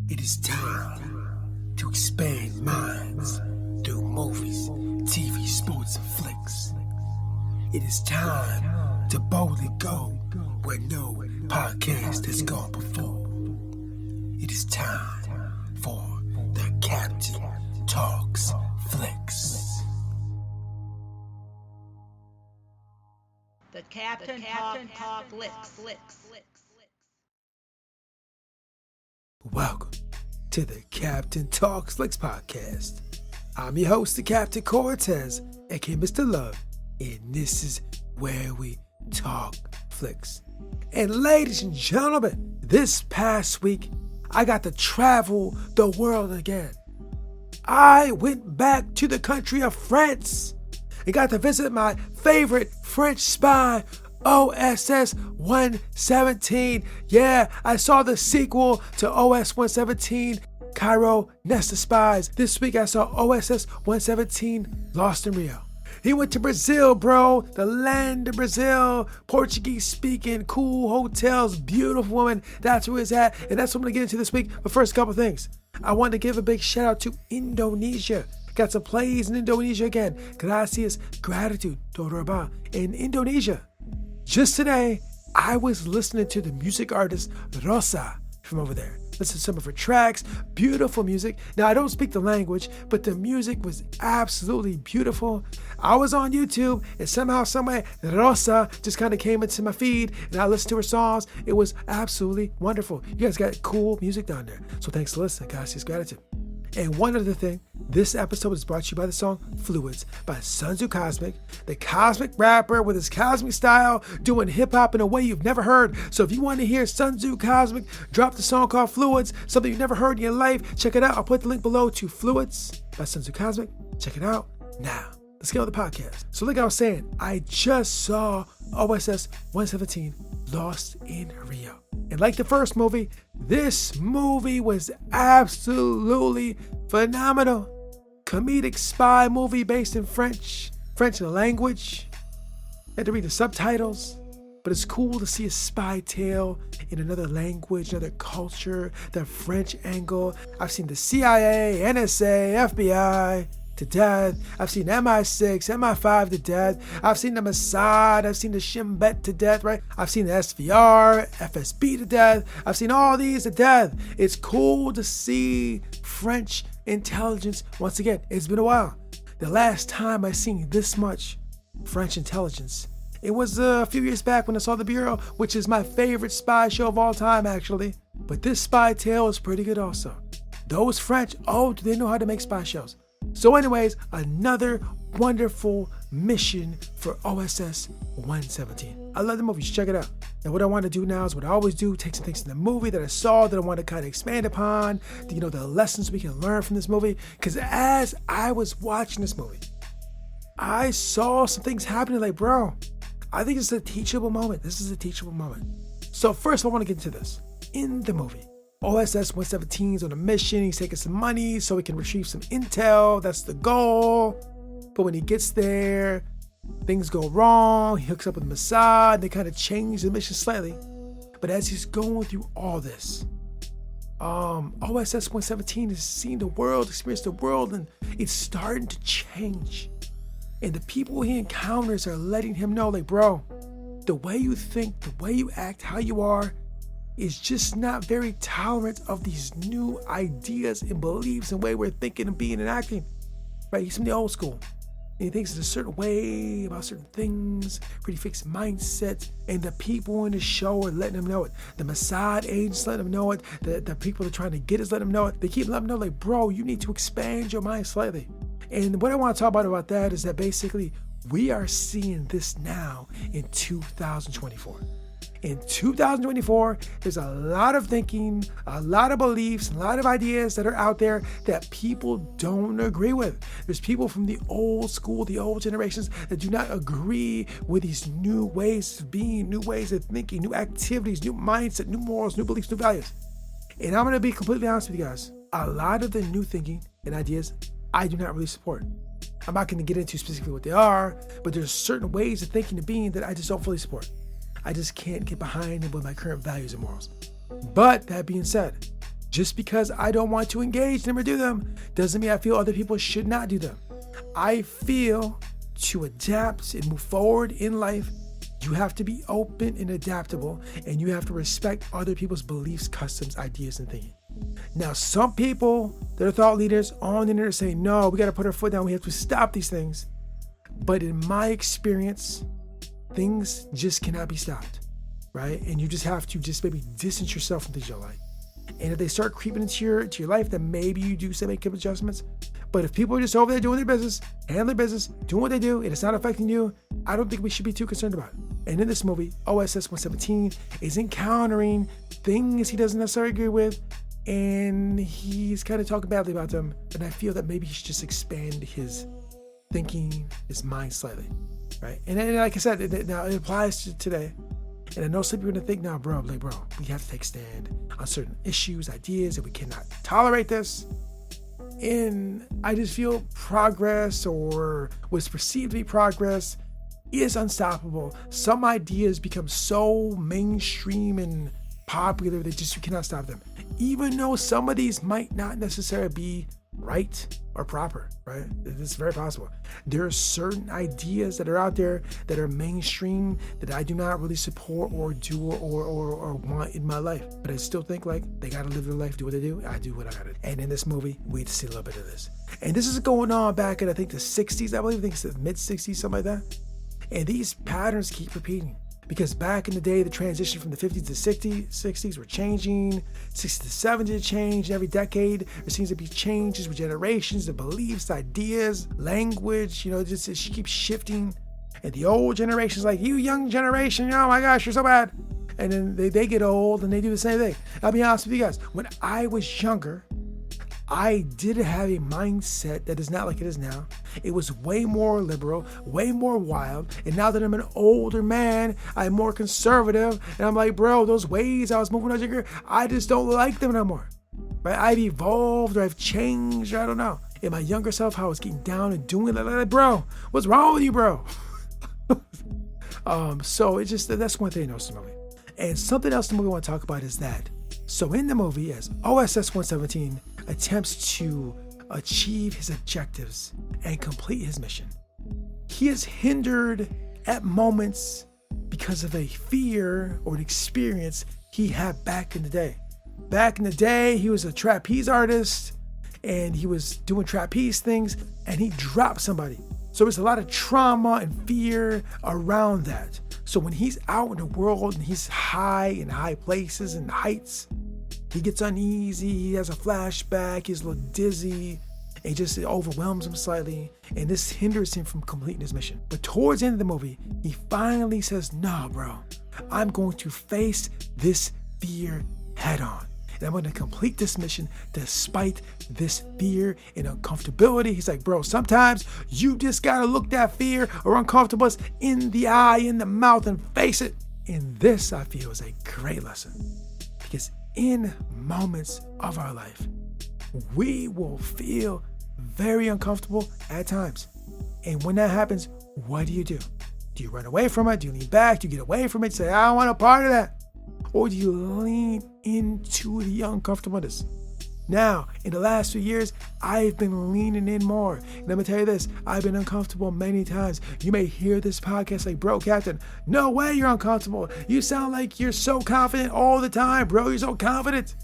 It is time to expand minds through movies, TV, sports, and flicks. It is time to boldly go where no podcast has gone before. It is time for the Captain Talks Flicks. The Captain Talk Flicks. Welcome to the Captain Talks Flicks podcast. I'm your host, the Captain Cortez, aka Mr. Love, and this is where we talk flicks. And ladies and gentlemen, this past week, I got to travel the world again. I went back to the country of France and got to visit my favorite French spy, OSS 117. Yeah, I saw the sequel to OSS 117, Cairo Nest of Spies. This week I saw OSS 117, Lost in Rio. He went to Brazil, bro, the land of Brazil, Portuguese speaking, cool hotels, beautiful woman. That's where it's at, and that's what I'm gonna get into this week. But first, a couple things. I want to give a big shout out to Indonesia. Got some plays in Indonesia again. Gracias, gratitude, Doraba, in Indonesia. Just today, I was listening to the music artist Rosa from over there. Listen to some of her tracks, beautiful music. Now, I don't speak the language, but the music was absolutely beautiful. I was on YouTube, and somehow, someway, Rosa just kind of came into my feed, and I listened to her songs. It was absolutely wonderful. You guys got cool music down there. So thanks for listening. Gracias, gratitude. And one other thing, this episode is brought to you by the song Fluids by Sunzu Cosmic, the cosmic rapper with his cosmic style, doing hip-hop in a way you've never heard. So if you want to hear Sunzu Cosmic drop the song called Fluids, something you've never heard in your life, check it out. I'll put the link below to Fluids by Sunzu Cosmic. Check it out now. Let's get on the podcast. So like I was saying, I just saw OSS 117, Lost in Rio. And like the first movie, this movie was absolutely phenomenal. Comedic spy movie based in French language. Had to read the subtitles, but it's cool to see a spy tale in another language, another culture, the French angle. I've seen the CIA, NSA, FBI to death. I've seen MI6, MI5 to death. I've seen the Mossad. I've seen the Shin Bet to death, right? I've seen the SVR, FSB to death. I've seen all these to death. It's cool to see French intelligence once again. It's been a while. The last time I seen this much French intelligence, it was a few years back when I saw The Bureau, which is my favorite spy show of all time, actually. But this spy tale is pretty good also. Those French, do they know how to make spy shows? So anyways, another wonderful mission for OSS 117. I love the movie. You should check it out. And what I want to do now is what I always do, take some things in the movie that I saw that I want to kind of expand upon, the lessons we can learn from this movie. Because as I was watching this movie, I saw some things happening like, bro, I think it's a teachable moment. This is a teachable moment. So first, I want to get into this. In the movie, OSS 117 is on a mission. He's taking some money so he can retrieve some intel. That's the goal. But when he gets there, things go wrong. He hooks up with Mossad. They kind of change the mission slightly. But as he's going through all this, OSS 117 is seeing the world, experiencing the world, and it's starting to change. And the people he encounters are letting him know, like, bro, the way you think, the way you act, how you are, is just not very tolerant of these new ideas and beliefs and way we're thinking and being and acting. Right? He's from the old school. And he thinks in a certain way about certain things, pretty fixed mindset, and the people in the show are letting him know it. The Mossad agents let him know it. The people that are trying to get us let him know it. They keep letting him know, like, bro, you need to expand your mind slightly. And what I want to talk about that is that basically we are seeing this now in 2024. In 2024, there's a lot of thinking, a lot of beliefs, a lot of ideas that are out there that people don't agree with. There's people from the old school, the old generations that do not agree with these new ways of being, new ways of thinking, new activities, new mindset, new morals, new beliefs, new values. And I'm going to be completely honest with you guys. A lot of the new thinking and ideas, I do not really support. I'm not going to get into specifically what they are, but there's certain ways of thinking and being that I just don't fully support. I just can't get behind them with my current values and morals. But that being said, Just because I don't want to engage them or do them doesn't mean I feel other people should not do them. I feel to adapt and move forward in life, you have to be open and adaptable, and you have to respect other people's beliefs, customs, ideas, and thinking. Now, some people that are thought leaders on the internet say, no, we got to put our foot down. We have to stop these things. But in my experience, things just cannot be stopped, right? And you just have to just maybe distance yourself from things you like. And if they start creeping into your life, then maybe you do say make adjustments. But if people are just over there doing their business, handling their business, doing what they do, and it's not affecting you, I don't think we should be too concerned about it. And in this movie, OSS 117 is encountering things he doesn't necessarily agree with, and he's kind of talking badly about them. And I feel that maybe he should just expand his thinking, his mind slightly, right? And like I said, now it applies to today. And I know some people are gonna think, no, bro, we have to take a stand on certain issues, ideas, and we cannot tolerate this. And I just feel progress, or what's perceived to be progress, is unstoppable. Some ideas become so mainstream and popular that you cannot stop them. Even though some of these might not necessarily be right or proper, right? It's very possible. There are certain ideas that are out there that are mainstream that I do not really support or do or want in my life. But I still think like they gotta live their life, do what they do. I do what I gotta do. And in this movie, we get to see a little bit of this. And this is going on back in, I think, the 60s, I think it's the mid-60s, something like that. And these patterns keep repeating. Because back in the day, the transition from the 50s to 60s were changing, 60s to 70s changed. Every decade, there seems to be changes with generations, the beliefs, ideas, language, it keeps shifting. And the old generation's like, you young generation, oh my gosh, you're so bad. And then they get old and they do the same thing. I'll be honest with you guys, when I was younger, I did have a mindset that is not like it is now. It was way more liberal, way more wild. And now that I'm an older man, I'm more conservative. And I'm like, bro, those ways I was moving when I was younger, I just don't like them no more. Right? I've evolved, or I've changed, or I don't know. In my younger self, how I was getting down and doing that. Like, bro, what's wrong with you, bro? So it's just, that's one thing I noticed in the movie. And something else in the movie I want to talk about is that. So in the movie, as OSS 117 attempts to achieve his objectives and complete his mission, he is hindered at moments because of a fear or an experience he had back in the day. Back in the day, he was a trapeze artist and he was doing trapeze things and he dropped somebody. So there's a lot of trauma and fear around that. So when he's out in the world and he's high in high places and heights, he gets uneasy, he has a flashback, he's a little dizzy, and it overwhelms him slightly, and this hinders him from completing his mission. But towards the end of the movie, he finally says, no, bro, I'm going to face this fear head on. And I'm going to complete this mission despite this fear and uncomfortability. He's like, bro, sometimes you just got to look that fear or uncomfortableness in the eye, in the mouth, and face it. And this, I feel, is a great lesson. Because in moments of our life, we will feel very uncomfortable at times. And when that happens, what do? Do you run away from it? Do you lean back? Do you get away from it? Say, I don't want a part of that. Or do you lean into the uncomfortableness? Now, in the last few years, I've been leaning in more. And I'm going to tell you this, I've been uncomfortable many times. You may hear this podcast like, bro, Captain, no way you're uncomfortable. You sound like you're so confident all the time, bro. You're so confident.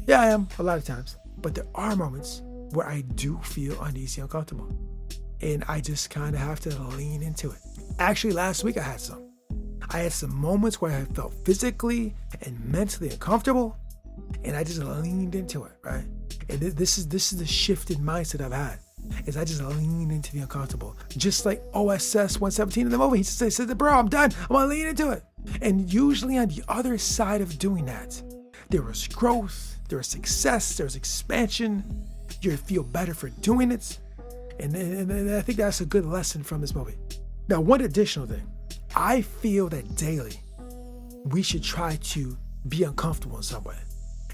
Yeah, I am a lot of times. But there are moments where I do feel uneasy, uncomfortable. And I just kind of have to lean into it. Actually, last week I had some moments where I felt physically and mentally uncomfortable, and I just leaned into it, right? And this is the shifted mindset I've had, is I just lean into the uncomfortable. Just like OSS 117 in the movie, he says, bro, I'm done. I'm gonna lean into it. And usually on the other side of doing that, there was growth, there was success, there was expansion. You feel better for doing it. And I think that's a good lesson from this movie. Now, one additional thing. I feel that daily we should try to be uncomfortable in some way.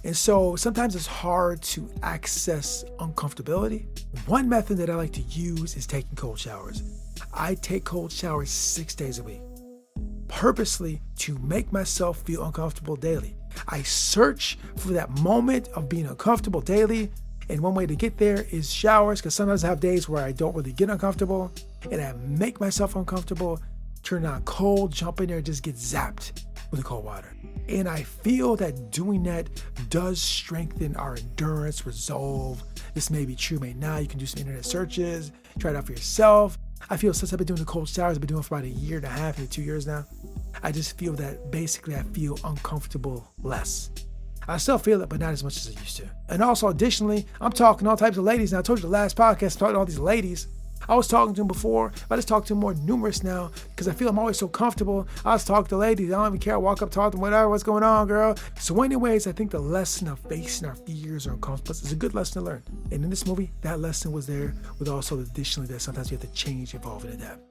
And so sometimes it's hard to access uncomfortability. One method that I like to use is taking cold showers. I take cold showers 6 days a week, purposely to make myself feel uncomfortable daily. I search for that moment of being uncomfortable daily. And one way to get there is showers, because sometimes I have days where I don't really get uncomfortable and I make myself uncomfortable, turn on cold, jump in there, and just get zapped with the cold water. And I feel that doing that does strengthen our endurance, resolve. This may be true, may not. You can do some internet searches, try it out for yourself. I feel since I've been doing the cold showers, I've been doing it for about 1.5 years, maybe 2 years now. I just feel that basically I feel uncomfortable less. I still feel it, but not as much as I used to. And also, additionally, I'm talking to all types of ladies. Now, I told you the last podcast, I'm talking to all these ladies. I was talking to them before, but I just talk to them more numerous now because I feel I'm always so comfortable. I just talk to ladies. I don't even care. I walk up, talk to them, whatever, what's going on, girl? So anyways, I think the lesson of facing our fears or uncomfortable is a good lesson to learn. And in this movie, that lesson was there with also additionally that sometimes you have to change, evolve, and adapt.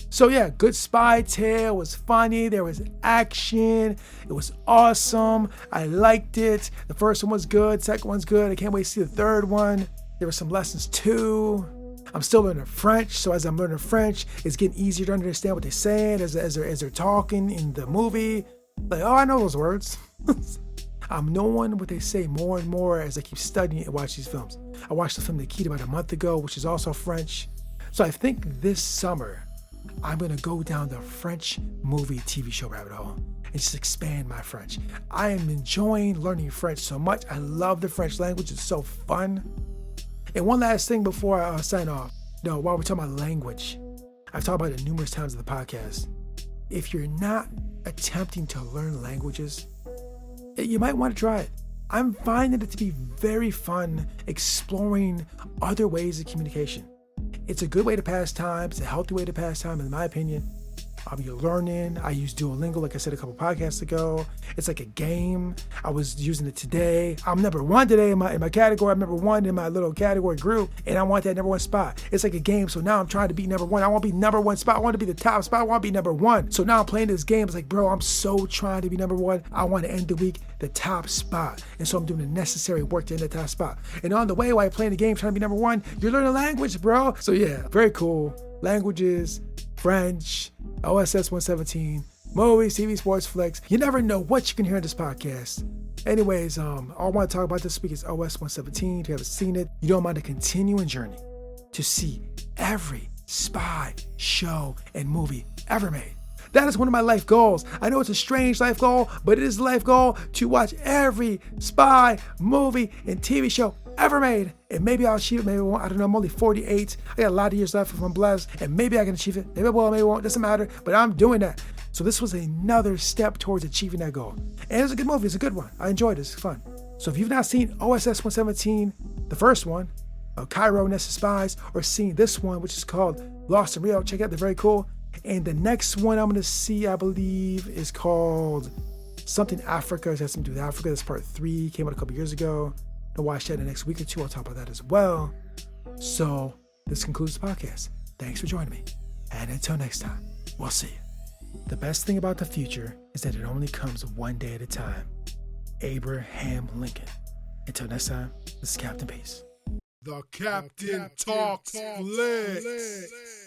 So yeah, good spy tale. It was funny. There was action. It was awesome. I liked it. The first one was good. Second one's good. I can't wait to see the third one. There were some lessons too. I'm still learning French, so as I'm learning French, it's getting easier to understand what they're saying as they're talking in the movie. Like, oh, I know those words. I'm knowing what they say more and more as I keep studying and watch these films. I watched the film Nikita about a month ago, which is also French. So I think this summer, I'm going to go down the French movie TV show rabbit hole and just expand my French. I am enjoying learning French so much. I love the French language. It's so fun. And one last thing before I sign off. No, while we're talking about language, I've talked about it numerous times in the podcast. If you're not attempting to learn languages, you might want to try it. I'm finding it to be very fun exploring other ways of communication. It's a good way to pass time. It's a healthy way to pass time, in my opinion. You're learning. I use Duolingo, like I said a couple podcasts ago. It's like a game. I was using it today. I'm number one today in my category. I'm number one in my little category group, and I want that number one spot. It's like a game. So now I'm trying to be number one. I want to be number one spot. I want to be the top spot. I want to be number one. So now I'm playing this game. It's like, bro, I'm so trying to be number one. I want to end the week the top spot. And so I'm doing the necessary work to end the top spot. And on the way while you're playing the game, trying to be number one, you're learning language, bro. So yeah, very cool. Languages, French, OSS 117, movies, TV, sports, flicks. You never know what you can hear in this podcast. Anyways, all I want to talk about this week is OS 117. If you haven't seen it, you don't mind a continuing journey to see every spy show and movie ever made. That is one of my life goals. I know it's a strange life goal, but it is a life goal to watch every spy movie and TV show ever made. And maybe I'll achieve it, maybe I won't. I don't know, I'm only 48. I got a lot of years left if I'm blessed. And maybe I can achieve it. Maybe I will, maybe I won't. Doesn't matter. But I'm doing that. So this was another step towards achieving that goal. And it's a good movie. It's a good one. I enjoyed it. It's fun. So if you've not seen OSS 117, the first one, Cairo Nest of Spies, or seen this one, which is called Lost in Rio, check it out. They're very cool. And the next one I'm going to see, I believe, is called something Africa. It has something to do with Africa. That's part 3. Came out a couple years ago. I'll watch that in the next week or two. I'll talk about that as well. So this concludes the podcast. Thanks for joining me. And until next time, we'll see you. The best thing about the future is that it only comes one day at a time. Abraham Lincoln. Until next time, this is Captain Peace. The Captain Talks Flicks.